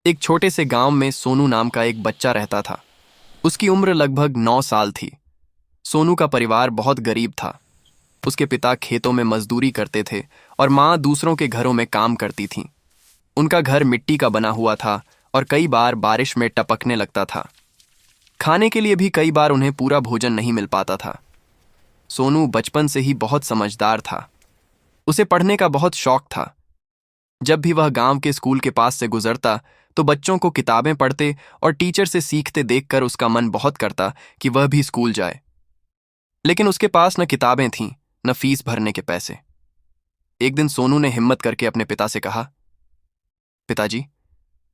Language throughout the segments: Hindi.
एक छोटे से गांव में सोनू नाम का एक बच्चा रहता था। उसकी उम्र लगभग 9 साल थी। सोनू का परिवार बहुत गरीब था। उसके पिता खेतों में मजदूरी करते थे और माँ दूसरों के घरों में काम करती थीं। उनका घर मिट्टी का बना हुआ था और कई बार बारिश में टपकने लगता था। खाने के लिए भी कई बार उन्हें पूरा भोजन नहीं मिल पाता था। सोनू बचपन से ही बहुत समझदार था। उसे पढ़ने का बहुत शौक था। जब भी वह गांव के स्कूल के पास से गुजरता तो बच्चों को किताबें पढ़ते और टीचर से सीखते देखकर उसका मन बहुत करता कि वह भी स्कूल जाए। लेकिन उसके पास न किताबें थीं न फीस भरने के पैसे। एक दिन सोनू ने हिम्मत करके अपने पिता से कहा, पिताजी,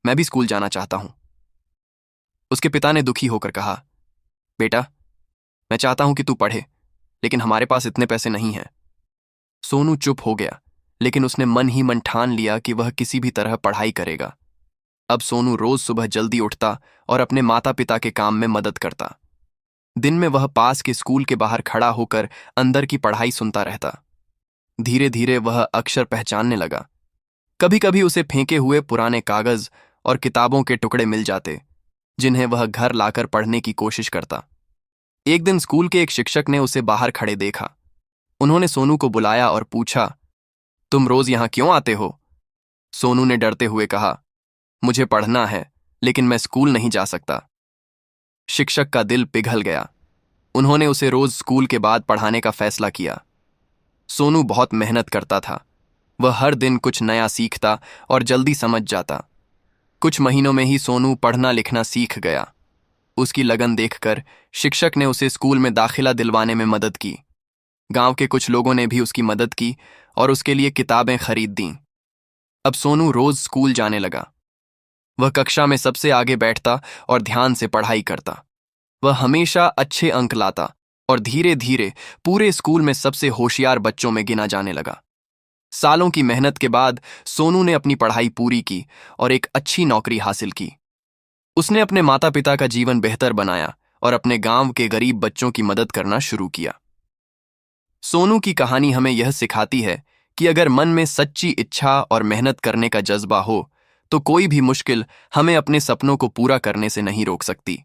मैं भी स्कूल जाना चाहता हूं। उसके पिता ने दुखी होकर कहा, बेटा, मैं चाहता हूं कि तू पढ़े, लेकिन हमारे पास इतने पैसे नहीं हैं। सोनू चुप हो गया, लेकिन उसने मन ही मन ठान लिया कि वह किसी भी तरह पढ़ाई करेगा। अब सोनू रोज सुबह जल्दी उठता और अपने माता पिता के काम में मदद करता। दिन में वह पास के स्कूल के बाहर खड़ा होकर अंदर की पढ़ाई सुनता रहता। धीरे धीरे वह अक्षर पहचानने लगा। कभी कभी उसे फेंके हुए पुराने कागज और किताबों के टुकड़े मिल जाते, जिन्हें वह घर लाकर पढ़ने की कोशिश करता। एक दिन स्कूल के एक शिक्षक ने उसे बाहर खड़े देखा। उन्होंने सोनू को बुलाया और पूछा, तुम रोज यहां क्यों आते हो? सोनू ने डरते हुए कहा, मुझे पढ़ना है, लेकिन मैं स्कूल नहीं जा सकता। शिक्षक का दिल पिघल गया। उन्होंने उसे रोज स्कूल के बाद पढ़ाने का फैसला किया। सोनू बहुत मेहनत करता था। वह हर दिन कुछ नया सीखता और जल्दी समझ जाता। कुछ महीनों में ही सोनू पढ़ना लिखना सीख गया। उसकी लगन देखकर शिक्षक ने उसे स्कूल में दाखिला दिलवाने में मदद की। गांव के कुछ लोगों ने भी उसकी मदद की और उसके लिए किताबें खरीद दीं। अब सोनू रोज स्कूल जाने लगा। वह कक्षा में सबसे आगे बैठता और ध्यान से पढ़ाई करता। वह हमेशा अच्छे अंक लाता और धीरे धीरे पूरे स्कूल में सबसे होशियार बच्चों में गिना जाने लगा। सालों की मेहनत के बाद सोनू ने अपनी पढ़ाई पूरी की और एक अच्छी नौकरी हासिल की। उसने अपने माता पिता का जीवन बेहतर बनाया और अपने गांव के गरीब बच्चों की मदद करना शुरू किया। सोनू की कहानी हमें यह सिखाती है कि अगर मन में सच्ची इच्छा और मेहनत करने का जज्बा हो तो कोई भी मुश्किल हमें अपने सपनों को पूरा करने से नहीं रोक सकती।